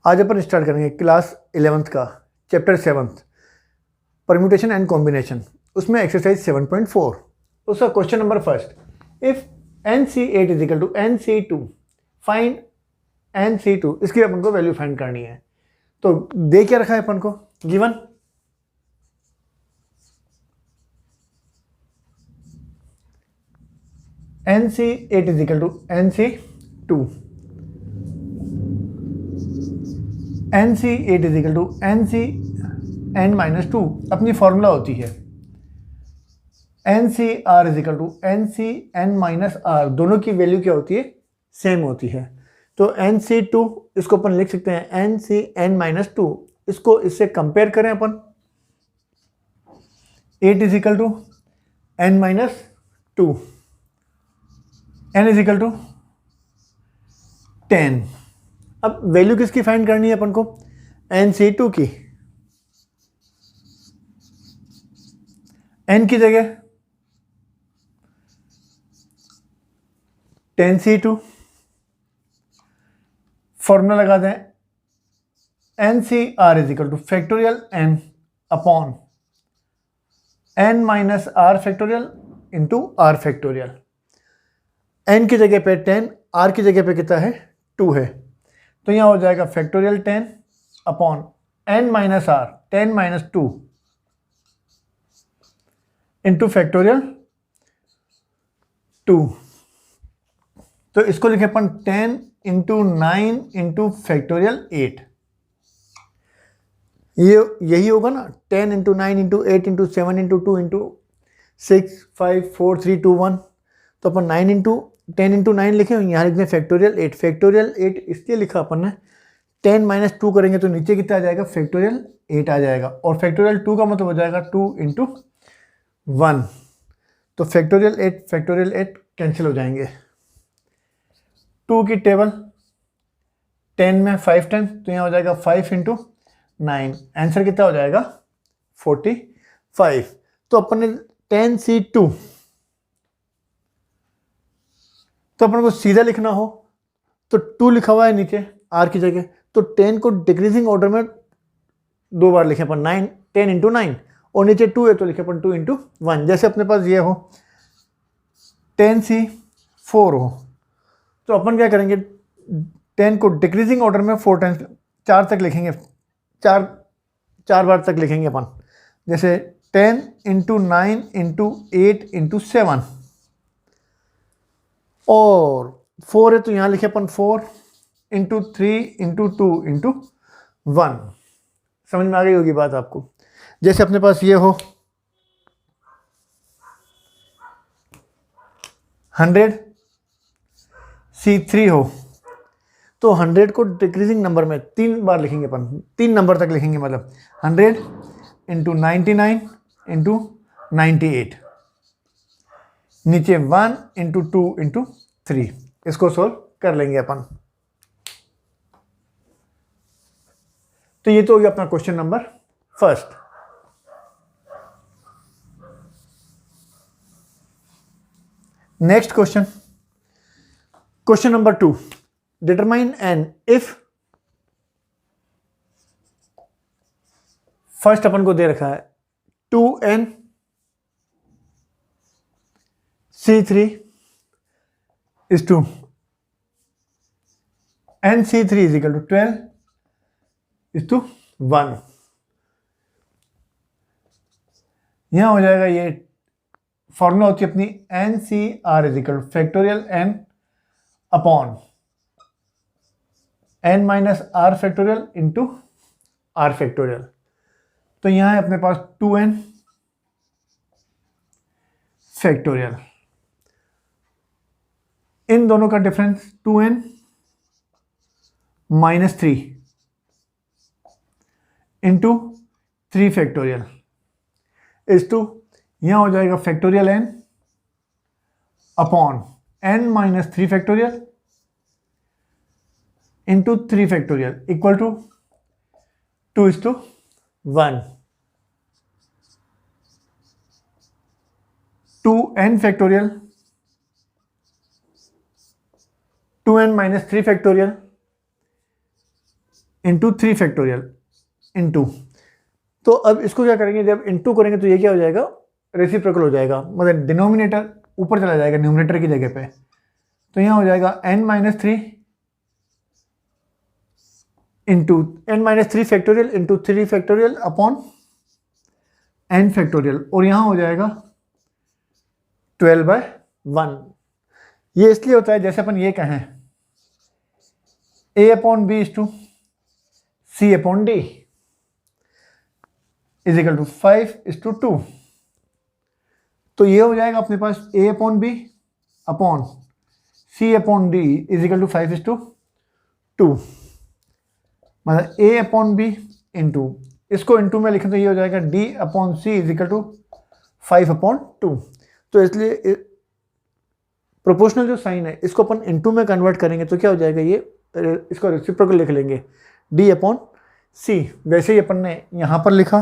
आज अपन स्टार्ट करेंगे class 11th का chapter 7th permutation and combination, उसमें एक्सरसाइज 7.4 उसका question number first. If NC8 is equal to NC2 find NC2, इसकी अपन को वैल्यू फाइंड करनी है। तो दे क्या रखा है अपन को given, NC8 is equal to NC2, NC8 is equal to NCn-2 अपनी फॉर्मूला होती है NCr is equal to NCn-r, दोनों की वैल्यू क्या होती है, सेम होती है। तो NC2 इसको अपन लिख सकते हैं NCn-2, इसको इससे कंपेयर करें अपन, 8 is equal to n-2, n is equal to 10। अब वैल्यू किसकी फाइंड करनी है अपन को, NC2 की। n की जगह 10C2, फॉर्मूला लगा दें NCr is equal to factorial n upon n-r factorial into r factorial. n की जगह पे 10, r की जगह पे कितना है, 2 है, तो यहां हो जाएगा factorial 10 upon n-r 10-2 into factorial 2। तो इसको लिखे अपन 10 इंटू 9 इंटू फैक्टोरियल 8, ये यही होगा ना, 10 into 9 into 8 into 7 into 2 into 6 5 4 3 2 1। तो अपन 10 इंटू 9 लिखे, यहाँ लिखते हैं फैक्टोरियल 8। फैक्टोरियल 8 इसलिए लिखा अपन ने, 10-2 करेंगे तो नीचे कितना आ जाएगा, फैक्टोरियल 8 आ जाएगा, और फैक्टोरियल 2 का मतलब हो जाएगा 2 इंटू 1। तो फैक्टोरियल 8 कैंसिल हो जाएंगे। 2 की टेबल 10 में 5 10, तो यहाँ हो जाएगा 5 इंटू 9, आंसर कितना हो जाएगा 45। तो अपन ने 10C2, तो अपन को सीधा लिखना हो तो 2 लिखा हुआ है नीचे r की जगह, तो 10 को डिक्रीजिंग ऑर्डर में 2 बार लिखे अपन, 10 इंटू 9, और नीचे 2 है तो लिखे अपन 2 इंटू 1। जैसे अपने पास ये हो 10C4 हो, तो अपन क्या करेंगे, 10 को डिक्रीजिंग ऑर्डर में 4 तक लिखेंगे, 4 बार तक लिखेंगे अपन। जैसे 10 इंटू 9 इंटू 8 इंटू 7, और 4 है तो यहाँ लिखे अपन 4 इंटू 3 इंटू 2 इंटू 1। समझ में आ गई होगी बात आपको। जैसे अपने पास ये हो 100C3 हो, तो 100 को डिक्रीजिंग नंबर में 3 बार लिखेंगे अपन, 3 नंबर तक लिखेंगे, मतलब 100 इंटू 99 इंटू 98, नीचे 1 इंटू 2 इंटू 3। इसको सोल्व कर लेंगे अपन। तो ये तो हो गया अपना question number first. Next question number 2, determine n if, first अपन को दे रखा है 2NC3 is to NC3 is equal to 12 is to 1। यहां हो जाएगा, ये फॉर्मूला होती है अपनी NCr is equal to factorial n upon n-r factorial into r factorial. तो यहां है अपने पास 2n फैक्टोरियल, इन दोनों का difference 2n minus 3 into 3 factorial is two, यहां हो जाएगा factorial n upon n-3 factorial into 3 factorial equal to 2:1। 2n factorial 2n-3 factorial into 3 factorial into, तो अब इसको क्या करेंगे, जब इंटू करेंगे तो ये क्या हो जाएगा, रेसिप्रोकल हो जाएगा, मतलब डिनोमिनेटर ऊपर चला जाएगा न्यूमरेटर की जगह पे। तो यहाँ हो जाएगा n-3 into n-3 factorial into 3 factorial upon n factorial, और यहाँ हो जाएगा 12/1। ये इसलिए होता है जैसे अपन ये कहें a/b is to c/d is equal to 5:2। तो ये हो जाएगा अपने पास a/b upon c/d is equal to 5:2, मतलब a/b इंटू, इसको इंटू में लिखें तो ये हो जाएगा d/c इज इक्वल टू 5/2। तो इसलिए प्रोपोर्शनल जो साइन है इसको अपन इंटू में कन्वर्ट करेंगे तो क्या हो जाएगा, ये इसको रेसिप्रोकल लिख लेंगे d/c। वैसे ही अपन ने यहां पर लिखा,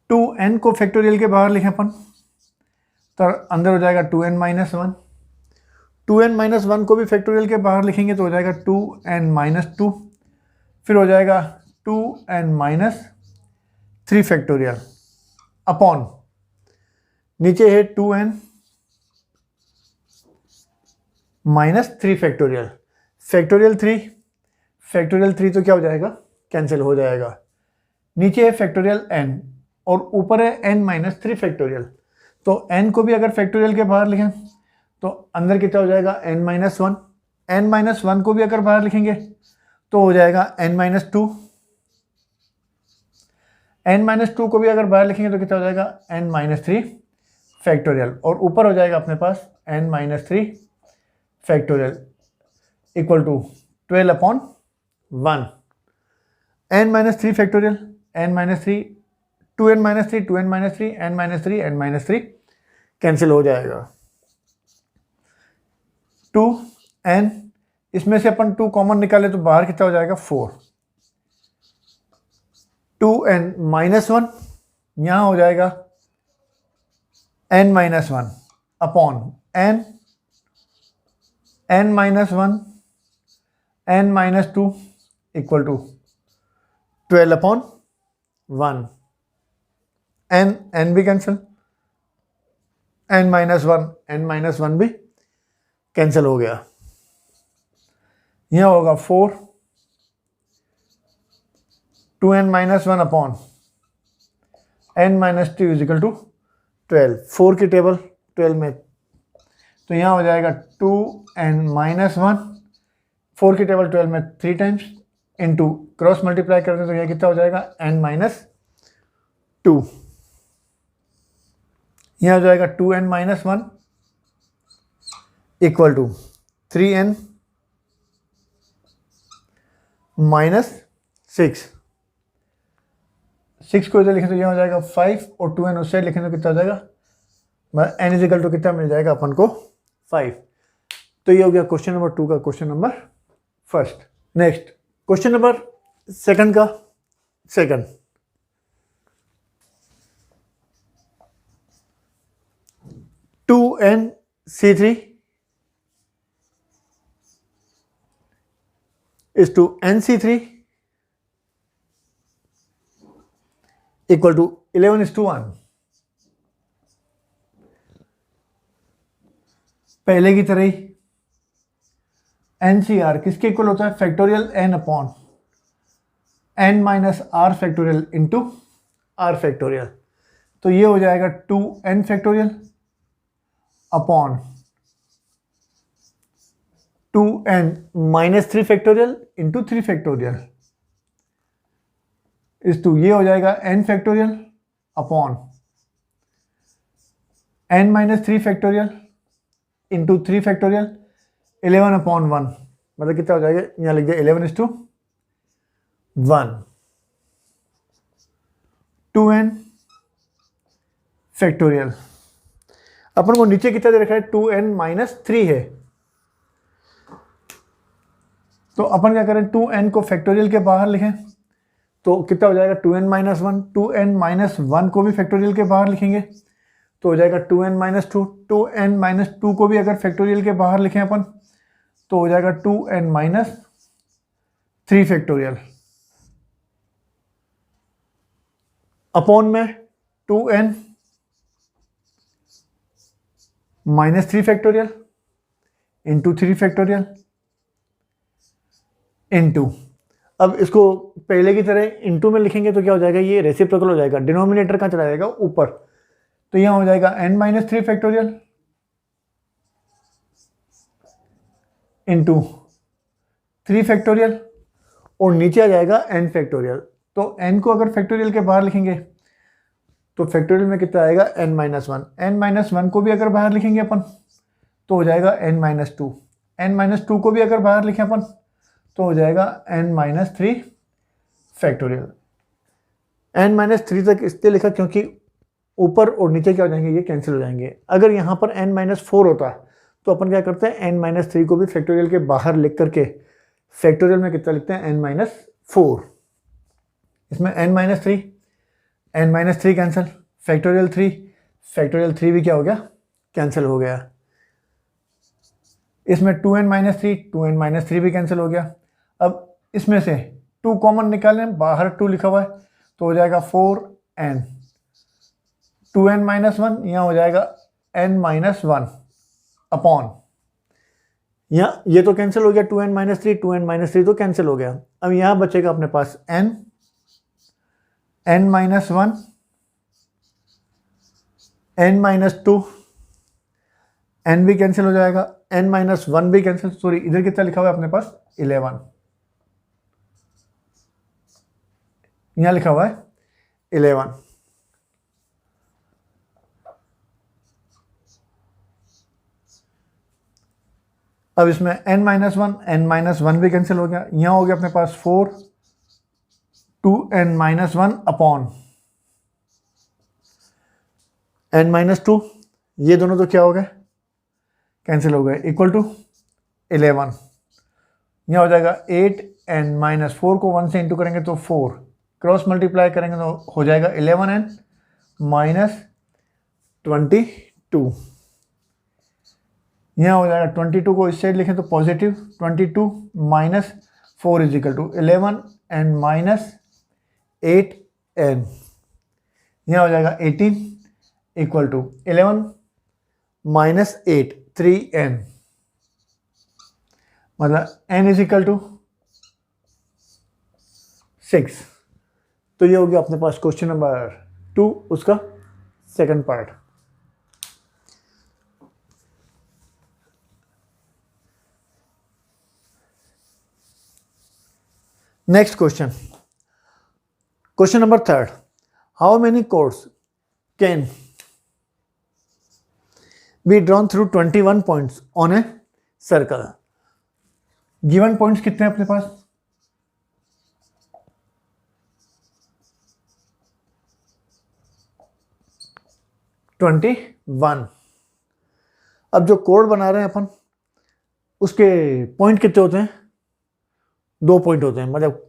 टू एन को फैक्टोरियल के बाहर लिखें अपन तो अंदर हो जाएगा 2n-1, 2n-1 को भी फैक्टोरियल के बाहर लिखेंगे तो हो जाएगा 2n-2, फिर हो जाएगा 2n-3 फैक्टोरियल अपॉन नीचे है 2n-3 फैक्टोरियल, फैक्टोरियल 3 तो क्या हो जाएगा, कैंसिल हो जाएगा। नीचे है फैक्टोरियल n और ऊपर है n-3 फैक्टोरियल, तो n को भी अगर फैक्टोरियल के बाहर लिखें तो अंदर कितना हो जाएगा n-1, n-1 को भी अगर बाहर लिखेंगे तो हो जाएगा n-2, n-2 को भी अगर बाहर लिखेंगे तो कितना हो जाएगा n-3 फैक्टोरियल, और ऊपर हो जाएगा अपने पास n-3 factorial equal to 12/1, n-3 factorial, n-3, 2n-3, 2n-3, n-3, n-3 cancel हो जाएगा। 2n, इसमें से अपन 2 कॉमन निकाले तो बाहर कितना हो जाएगा 4, 2n-1 यहाँ हो जाएगा n-1 upon n-1 n-2 equal to 12/1, n भी कैंसिल, n-1 भी कैंसिल हो गया। यह होगा 4, 2n-1 upon n-2 is equal to 12, 4 की टेबल 12 में, तो यहाँ हो जाएगा 2n-1, 4 की टेबल 12 में 3 टाइम्स इंटू क्रॉस मल्टीप्लाई करते हैं तो यह कितना हो जाएगा n-2, यहाँ हो जाएगा 2n-1 इक्वल टू 3n-6, 6 को इधर लिखें तो यहाँ हो जाएगा 5 और 2n उस साइड लिखें तो कितना हो जाएगा, n इज इक्वल टू कितना मिल जाएगा अपन को 5। तो ये हो गया क्वेश्चन नंबर 2 का question number first. Next question number second का second, 2nc3 is to nc3 equal to 11:1। पहले की तरह ही NCR किसके इक्वल होता है, factorial n upon n-r factorial into r factorial. तो ये हो जाएगा 2n factorial upon 2n-3 factorial into 3 factorial इस टू, ये हो जाएगा n factorial upon n-3 factorial into 3 factorial 11/1, मतलब कितना हो जाएगा, यहाँ लिख दिया 11:1। 2n फैक्टोरियल, अपन को नीचे कितना दे रखा है 2n-3 है, तो अपन क्या करें 2n को फैक्टोरियल के बाहर लिखें तो कितना हो जाएगा 2n-1, 2n-1 को भी फैक्टोरियल के बाहर लिखेंगे तो हो जाएगा 2n-2, 2n-2 को भी अगर फैक्टोरियल के बाहर लिखें अपन तो हो जाएगा 2n-3 फैक्टोरियल अपॉन में 2n-3 factorial into 3 factorial into, अब इसको पहले की तरह इंटू में लिखेंगे तो क्या हो जाएगा, ये रेसिप्रोकल हो जाएगा, डिनोमिनेटर कहाँ चला जाएगा ऊपर, तो यहाँ हो जाएगा n-3 फैक्टोरियल इंटू 3 फैक्टोरियल और नीचे आ जाएगा n फैक्टोरियल। तो n को अगर फैक्टोरियल के बाहर लिखेंगे तो फैक्टोरियल में कितना आएगा n-1, n-1 को भी अगर बाहर लिखेंगे अपन तो हो जाएगा n-2, n-2 को भी अगर बाहर लिखें अपन तो हो जाएगा n-3 फैक्टोरियल। n-3 तक इसलिए लिखा क्योंकि ऊपर और नीचे क्या हो जाएंगे, ये कैंसिल हो जाएंगे। अगर यहाँ पर n-4 होता तो अपन क्या करते हैं, n-3 को भी फैक्टोरियल के बाहर लिख करके फैक्टोरियल में कितना लिखते हैं n-4। इसमें n-3 कैंसिल, फैक्टोरियल 3 भी क्या हो गया, कैंसिल हो गया। इसमें 2n-3 भी कैंसिल हो गया। अब इसमें से 2 कॉमन निकालें, बाहर 2 लिखा हुआ है तो हो जाएगा 4n, 2n-1 यहाँ हो जाएगा n-1 अपॉन, यहाँ ये तो कैंसिल हो गया, 2n-3 तो कैंसिल हो गया। अब यहाँ बचेगा अपने पास n-1 n-2, n भी कैंसिल हो जाएगा, n-1 भी कैंसिल, सॉरी इधर कितना लिखा हुआ है अपने पास 11, यहाँ लिखा हुआ है 11। अब इसमें n-1 भी कैंसिल हो गया, यहाँ हो गया अपने पास 4, 2n-1 अपॉन n-2, ये दोनों तो क्या हो गए, कैंसिल हो गए, इक्वल टू 11। यहाँ हो जाएगा 8n-4 को 1 से इंटू करेंगे तो 4, क्रॉस मल्टीप्लाई करेंगे तो हो जाएगा 11n-22। यहाँ हो जाएगा 22 को इस साइड लिखें तो positive, 22 minus 4 is equal to 11n-8n। यहाँ हो जाएगा 18 इक्वल टू 11 माइनस 8 3n, मतलब n इज इक्वल टू 6। तो ये हो गया अपने पास क्वेश्चन नंबर 2, उसका second part. Next question, question number 3, how many codes can be drawn through 21 points on a circle. Given points कितने हैं अपने पास, 21। अब जो कोड बना रहे हैं अपन उसके पॉइंट कितने होते हैं, 2 पॉइंट होते हैं, मतलब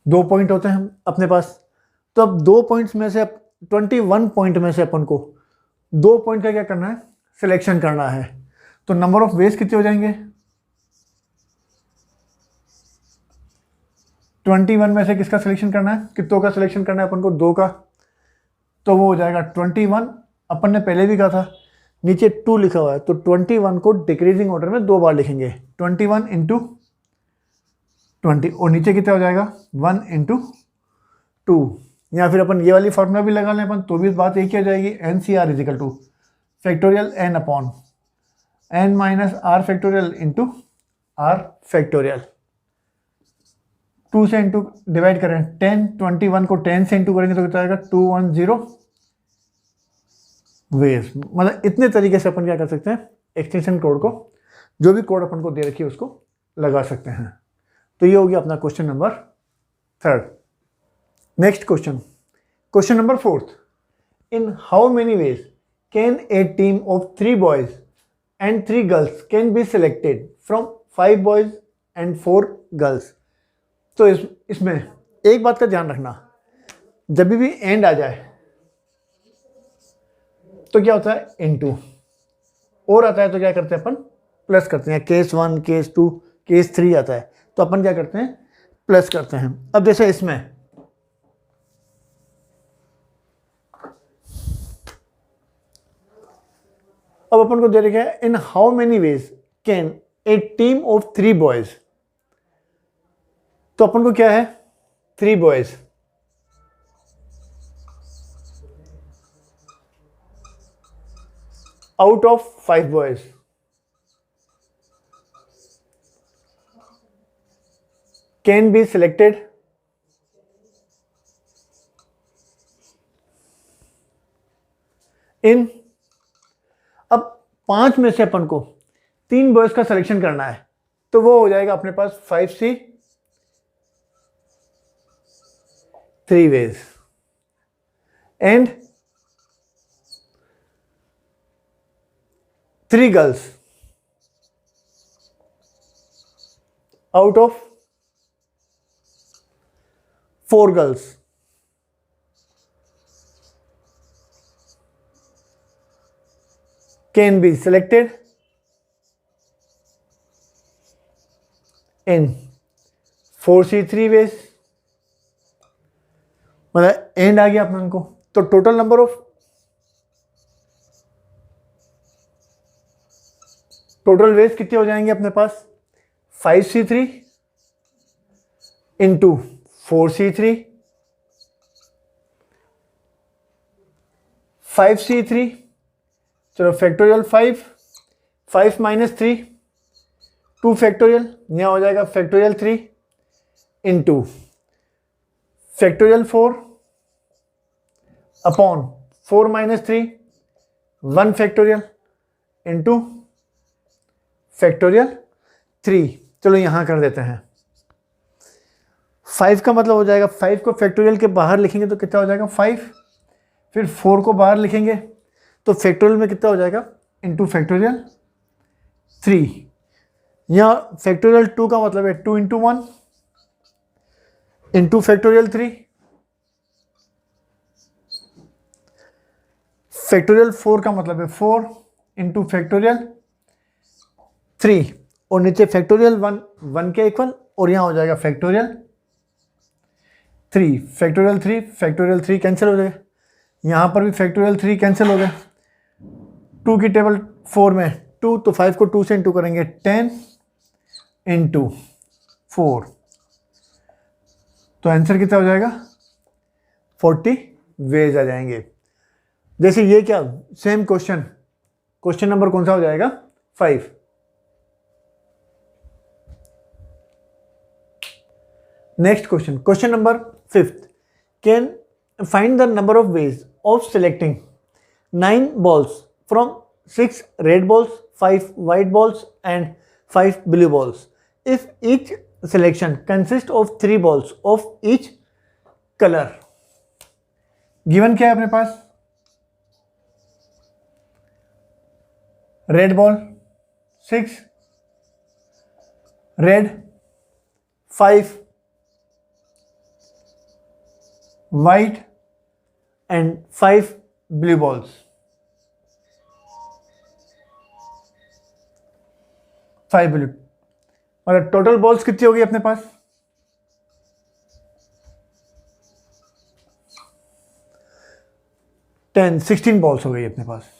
दो पॉइंट होते हैं अपने पास। तो अब 2 पॉइंट्स में से 21 पॉइंट में से अपन को 2 पॉइंट का क्या करना है, सिलेक्शन करना है। तो नंबर ऑफ वेज कितने हो जाएंगे, 21 में से किसका सिलेक्शन करना है, कितनों का सिलेक्शन करना है अपन को, 2 का। तो वो हो जाएगा 21, अपन ने पहले भी कहा था नीचे 2 लिखा हुआ है तो 21 को डिक्रीजिंग ऑर्डर में 2 बार लिखेंगे, 21 इंटू 20 और नीचे कितना हो जाएगा 1 इंटू 2। या फिर अपन ये वाली फॉर्मूला भी लगा लें अपन तो भी बात एक ही हो जाएगी, NCR is equal to factorial n upon n minus r factorial into r factorial. 2 से इंटू डिवाइड करें 10, 21 को 10 से इंटू करेंगे तो कितना आएगा 210 वेज। मतलब इतने तरीके से अपन क्या कर सकते हैं, एक्सटेंशन कोड को, जो भी कोड अपन को दे रखी है उसको लगा सकते हैं। तो ये हो गया अपना question number 3। Next question, question number 4, in how many ways can A team of 3 boys and 3 girls can be selected from 5 boys and 4 girls तो इसमें एक बात का ध्यान रखना, जब भी एंड आ जाए तो क्या होता है, इनटू, और आता है तो क्या करते हैं अपन, प्लस करते हैं। केस 1, केस 2, केस 3 आता है तो अपन क्या करते हैं, प्लस करते हैं। अब जैसे इसमें अब अपन को दे रखा है, इन how many ways can A team of 3 boys, तो अपन को क्या है, 3 boys out of 5 boys can be selected in, अब 5 में से अपन को 3 बॉयज का सिलेक्शन करना है तो वो हो जाएगा अपने पास 5C 3 ways and 3 girls out of 4 girls can be selected in 4C 3 ways, मतलब एंड आ गया अपन को। तो total number of total ways कितने हो जाएंगे अपने पास, 5C3 इंटू 4C3, 5C3, चलो फैक्टोरियल 5 माइनस 3 2 फैक्टोरियल, यहाँ हो जाएगा factorial 3 into factorial 4 upon 4 minus 3 1 factorial into factorial 3। चलो यहां कर देते हैं, 5 का मतलब हो जाएगा, 5 को फैक्टोरियल के बाहर लिखेंगे तो कितना हो जाएगा 5, फिर 4 को बाहर लिखेंगे तो फैक्टोरियल में कितना हो जाएगा, इंटू फैक्टोरियल 3। यहाँ फैक्टोरियल 2 का मतलब है 2 इंटू 1 इंटू फैक्टोरियल 3, फैक्टोरियल 4 का मतलब है 4 इंटू फैक्टोरियल 3, और नीचे फैक्टोरियल 1 के इक्वल, और यहाँ हो जाएगा फैक्टोरियल 3, फैक्टोरियल 3 कैंसिल हो जाएगा, यहाँ पर भी फैक्टोरियल 3 कैंसिल हो गए। 2 की टेबल 4 में 2, तो 5 को 2 से इंटू करेंगे 10 इंटू 4, तो आंसर कितना हो जाएगा 40 वेज आ जाएंगे। जैसे ये क्या, सेम क्वेश्चन नंबर कौन सा हो जाएगा 5। Next question number 5, can find the number of ways of selecting 9 balls from 6 red balls, 5 white balls and 5 blue balls if each selection consists of 3 balls of each color। Given क्या है अपने पास, red ball 6, red 5, white and 5 blue balls, 5 blue, मतलब total balls कितनी होगी अपने पास, 16 balls हो गई अपने पास।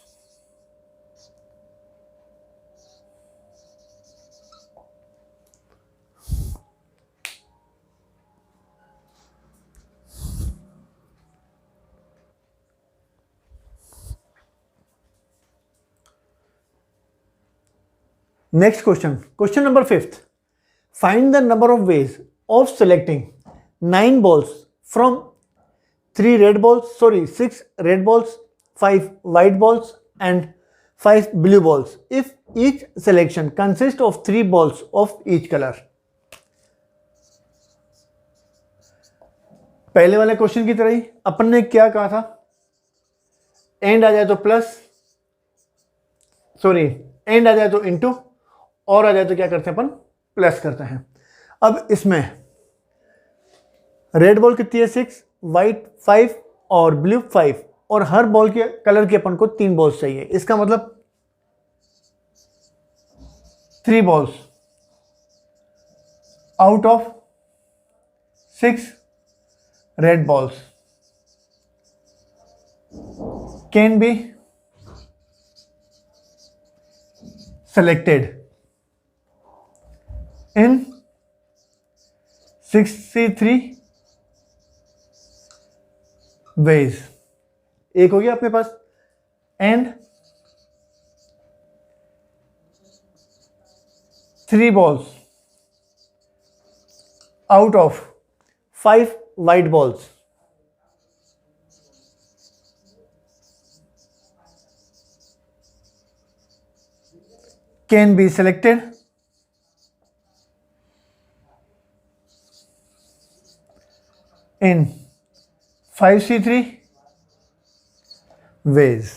Next question number 5, find the number of ways of selecting 9 balls from 6 red balls, 5 white balls and 5 blue balls if each selection consists of 3 balls of each color। पहले वाले क्वेश्चन की तरह ही अपन ने क्या कहा था, एंड आ जाए तो प्लस, एंड आ जाए तो इंटू, और आ जाए तो क्या करते हैं अपन, प्लस करते हैं। अब इसमें रेड बॉल कितनी है 6, वाइट 5 और ब्लू 5, और हर बॉल के कलर के अपन को 3 बॉल्स चाहिए। इसका मतलब 3 balls out of 6 red balls can be selected in 63 ways। एक हो गया अपने पास, and 3 balls out of 5 white balls can be selected in 5C3 ways।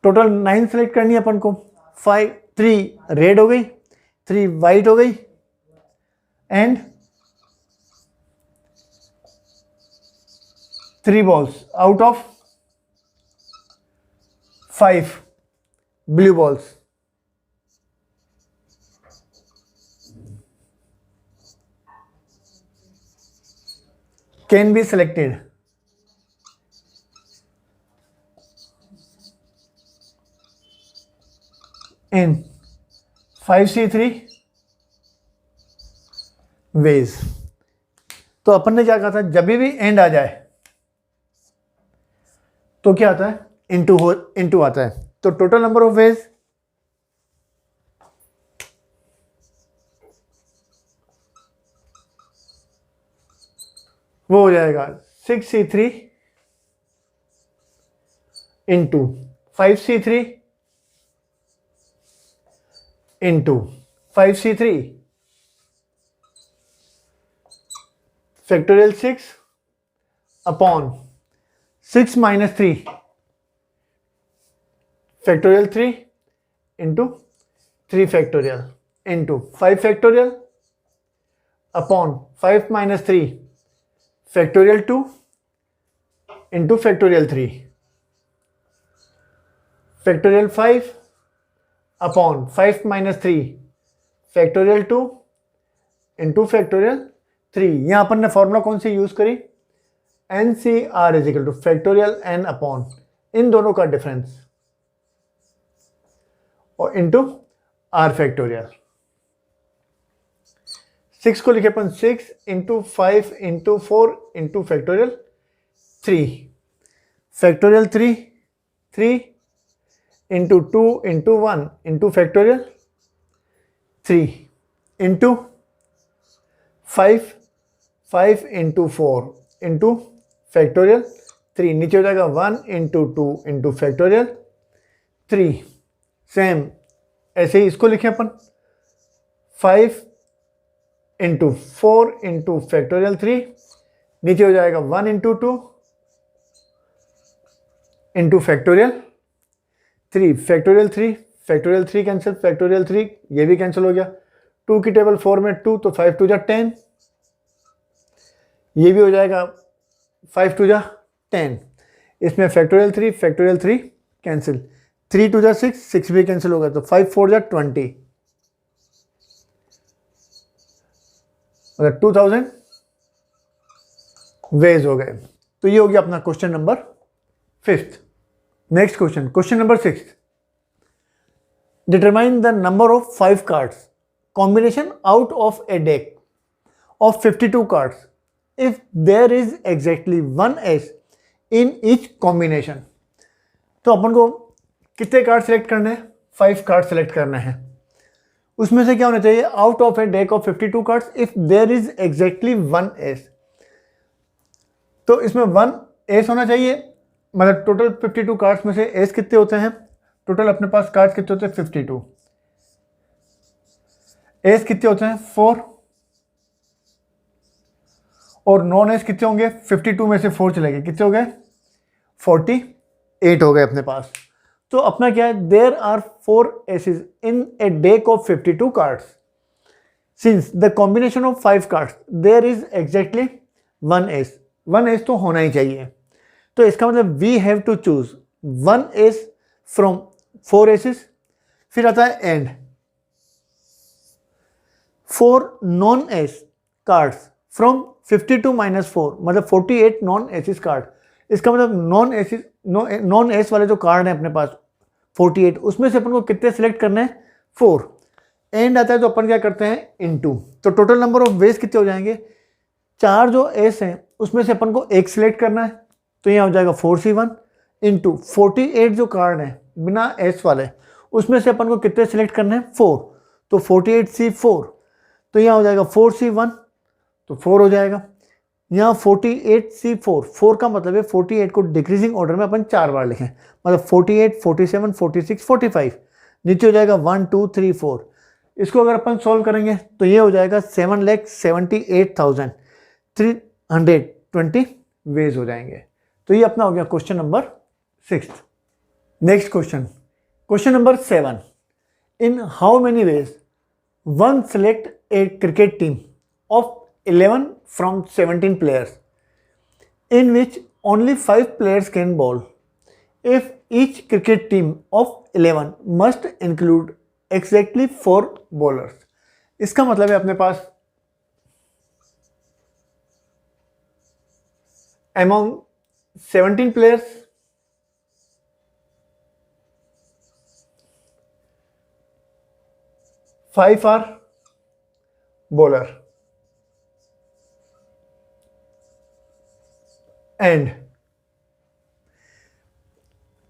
Total 9 select करनी है अपन को। 3 रेड हो गई, 3 वाइट हो गई, and 3 balls out of 5 blue balls. Can be selected in 5C3 ways। तो अपन ने क्या कहा था, जब भी एंड आ जाए तो क्या आता है, इनटू आता है। तो टोटल नंबर ऑफ वेज वो हो जाएगा 6C3 into 5C3 into 5C3 factorial 6 upon 6 minus 3 factorial 3 into 3 factorial into 5 factorial upon 5 minus 3 factorial 2 into factorial 3 factorial 5 upon 5 minus 3 factorial 2 into factorial 3। यहां अपन ने फॉर्मूला कौन सी यूज करी, NCR is equal to factorial n upon इन दोनों का difference और इंटू r फैक्टोरियल। 6 को लिखे अपन 6 into 5 into 4 into factorial 3 factorial 3 into 2 into 1 into factorial 3 into 5 into 4 into factorial 3। नीचे हो जाएगा 1 इंटू 2 इंटू फैक्टोरियल 3। सेम ऐसे ही इसको लिखें अपन 5 इंटू 4 इंटू फैक्टोरियल 3। नीचे हो जाएगा 1 into 2 into factorial 3 factorial 3 cancel, factorial 3 ये भी कैंसिल हो गया। 2 की टेबल 4 में 2 तो 5 2 जा 10, ये भी हो जाएगा 5 2 जा 10। इसमें फैक्टोरियल 3 कैंसिल, 3 2 जा 6 भी कैंसिल होगा तो 5 4 जा 20, मतलब 2000 वेज हो गए। तो ये हो गया अपना question number 5। Next question number 6, determine the number of 5 cards combination out of a deck of 52 cards if there is exactly 1 ace in each combination. तो अपन को कितने कार्ड सेलेक्ट करने हैं, 5 कार्ड सेलेक्ट करने हैं। उसमें से क्या होना चाहिए, out of a deck of 52 cards if there is exactly 1 ace. तो इसमें 1 एस होना चाहिए, मतलब टोटल 52 कार्ड्स में से एस कितने होते हैं, टोटल अपने पास कार्ड्स कितने होते हैं 52, एस कितने होते हैं 4, और नॉन एस कितने होंगे, 52 में से 4 चले गए, कितने हो गए 48 हो गए अपने पास। तो अपना क्या है, there are 4 aces in a deck of 52 cards since the combination of 5 cards there is exactly 1 ace, 1 ace तो होना ही चाहिए। तो इसका मतलब we have to choose 1 ace from 4 aces. फिर आता है and 4 non ace cards from 52 minus 4, मतलब 48 नॉन एसिस कार्ड। इसका मतलब नॉन एस वाले जो कार्ड हैं अपने पास 48, उसमें से अपन को कितने सिलेक्ट करने हैं? 4। एंड आता है तो अपन क्या करते हैं? इनटू। तो टोटल नंबर ऑफ वेज कितने हो जाएंगे? 4 जो एस हैं उसमें से अपन को एक सिलेक्ट करना है, तो यहाँ हो जाएगा 4C1 इंटू 48 जो कार्ड हैं बिना एस वाले, उसमें से अपन को कितने सिलेक्ट करने हैं? 4। तो 48C4, तो यहाँ हो जाएगा 4C1, तो 4 हो जाएगा। यहाँ 48C4, 4 का मतलब है 48 को डिक्रीजिंग ऑर्डर में अपन 4 बार लिखें, मतलब 48, 47, 46, 45, नीचे हो जाएगा 1 2 3 4। इसको अगर अपन सॉल्व करेंगे तो ये हो जाएगा 7,78,320 वेज हो जाएंगे। तो ये अपना हो गया question number 6। Next question number 7, in how many veg one select A cricket team of 11 from 17 players in which only 5 players can bowl if each cricket team of 11 must include exactly 4 bowlers। इसका मतलब है अपने पास among 17 players 5 are bowler and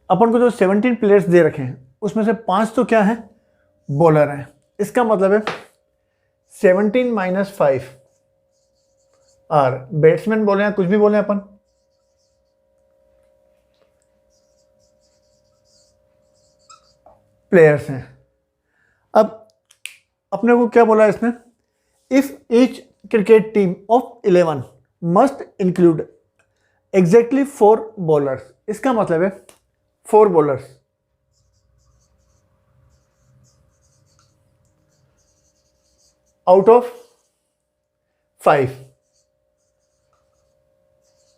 अपन को जो 17 players they रखे हैं उसमें से 5 तो क्या है? बॉलर हैं। इसका मतलब है 17 माइनस 5 आर बैट्समैन बोले या कुछ भी बोले अपन, प्लेयर्स हैं। अब अपने को क्या बोला इसने? If each cricket team of 11 must include exactly 4 bowlers. इसका मतलब है 4 bowlers out of 5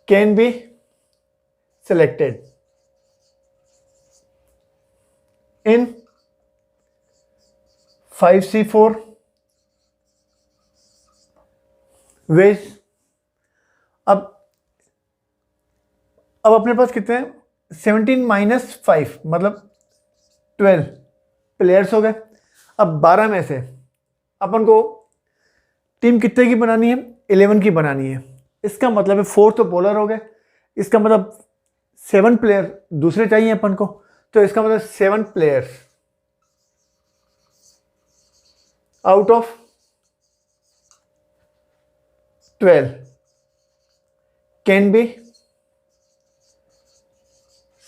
can be selected in 5C4 ways। अब अपने पास कितने हैं? 17 माइनस 5 मतलब 12 प्लेयर्स हो गए। अब 12 में से अपन को टीम कितने की बनानी है? 11 की बनानी है। इसका मतलब है 4 तो बॉलर हो गए, इसका मतलब 7 प्लेयर दूसरे चाहिए अपन को, तो इसका मतलब 7 players out of 12 can be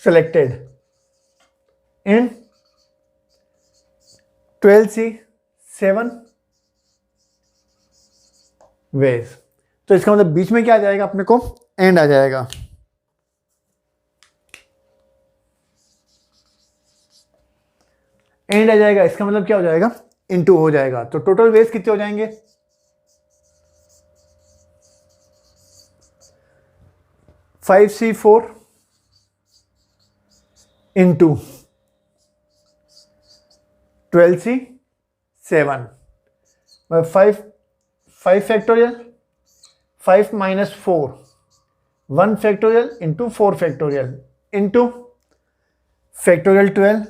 selected in 12C7 ways। तो इसका मतलब बीच में क्या आ जाएगा अपने को? एंड आ जाएगा। एंड आ जाएगा, इसका मतलब क्या हो जाएगा? इनटू हो जाएगा। तो टोटल वेज कितने हो जाएंगे? 5C4 into 12C7, 5 factorial, 5 minus 4, 1 factorial into 4 factorial into factorial 12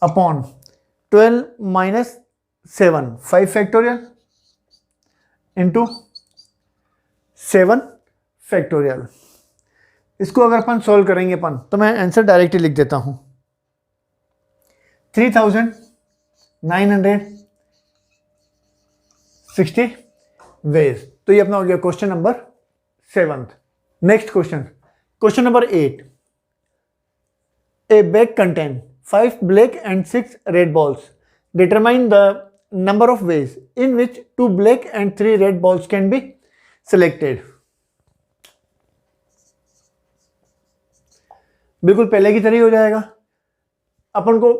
upon 12 minus 7, 5 factorial into 7 factorial. इसको अगर अपन सॉल्व करेंगे अपन, तो मैं आंसर डायरेक्टली लिख देता हूं 3960 वेज। तो ये अपना हो गया question number 7। Next question number 8, A bag contain 5 black and 6 red balls, determine the number of ways in which 2 black and 3 red balls can be selected। बिल्कुल पहले की तरह ही हो जाएगा। अपन को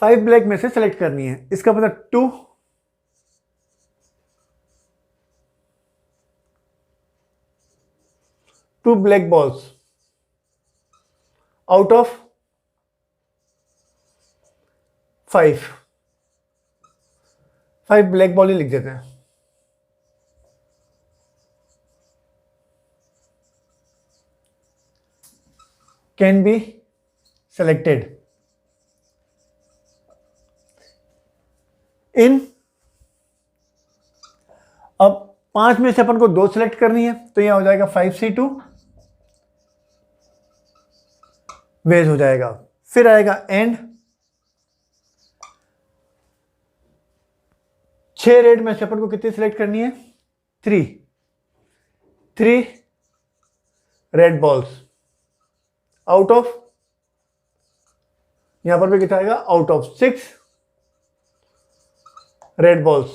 5 ब्लैक में से सेलेक्ट करनी है। इसका मतलब 2 2 black balls out of 5 black ball ही लिख देते हैं। कैन बी सेलेक्टेड इन, अब 5 में से अपन को 2 सेलेक्ट करनी है, तो यह हो जाएगा 5C2 वेज हो जाएगा। फिर आएगा एंड, 6 रेड में से अपन को कितनी सेलेक्ट करनी है? 3 रेड बॉल्स आउट ऑफ, यहां पर भी कितना आएगा? Out of 6 red balls.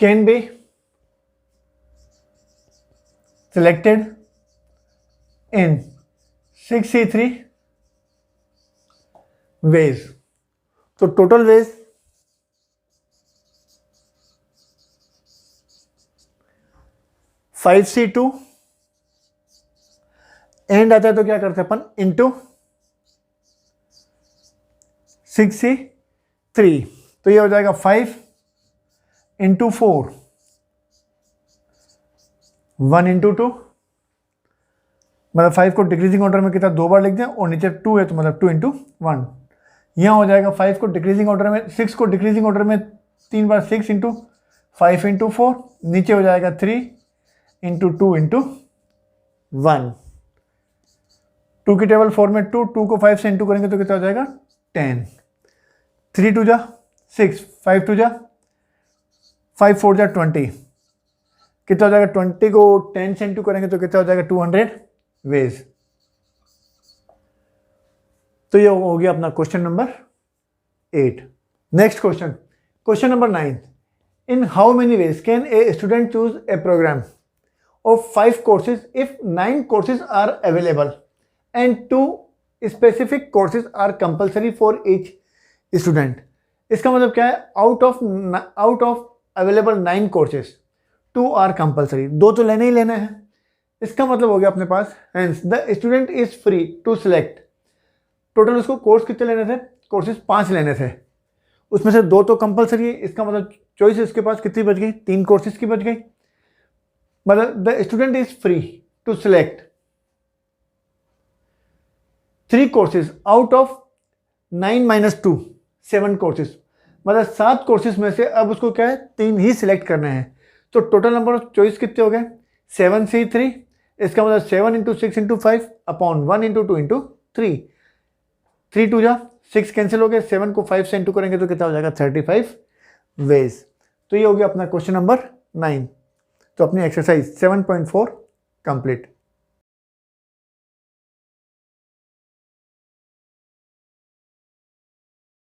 Can be selected in 6C3 ways। तो टोटल वेज 5C2 एंड आता है तो क्या करते हैं अपन? इंटू 6C3, तो ये हो जाएगा 5 इंटू 4 1 इंटू 2, मतलब 5 को डिक्रीजिंग ऑर्डर में कितना 2 बार लिख दें, और नीचे 2 है तो मतलब 2 इंटू 1। यहाँ हो जाएगा 5 को डिक्रीजिंग ऑर्डर में, 6 को डिक्रीजिंग ऑर्डर में 3 बार 6 इंटू 5 इंटू 4, नीचे हो जाएगा 3 इंटू 2 इंटू 1। 2 की टेबल 4 में 2 को 5 से इंटू करेंगे तो कितना हो जाएगा? 10। 3 2 जा 6, 5 2 जा 5 4 जा 20, कितना हो जाएगा? 20 को 10 से इंटू करेंगे तो कितना हो जाएगा? 200 वेज। तो ये हो गया अपना question number 8। Next question, question number 9, in how many ways can a student choose a program of 5 courses if 9 courses are available and 2 specific courses are compulsory for each student. इसका मतलब क्या है? Out of available 9 courses 2 are compulsory, 2 तो लेने ही लेना है। इसका मतलब हो गया अपने पास, hence the student is free to select, total उसको कोर्स कितने लेने थे? कोर्सेज 5 लेने थे, उसमें से 2 तो कंपल्सरी है। इसका मतलब चॉइस इसके पास कितनी बच गई? 3 कोर्सेज की बच गई। मतलब the student is free to select 3 courses out of 9 - 2 7 courses, मतलब 7 कोर्सेज में से अब उसको क्या है? 3 ही सिलेक्ट करने हैं। तो टोटल नंबर ऑफ चॉइस कितने हो गए? 7C3। इसका मतलब 7 into 6 into 5 upon 1 into 2 into 3। 3 2 जा 6 कैंसिल हो गए, 7 को 5 से इंटू करेंगे तो कितना हो जाएगा? 35 वेज। तो ये हो गया अपना क्वेश्चन नंबर 9। तो अपनी एक्सरसाइज 7.4 कंप्लीट।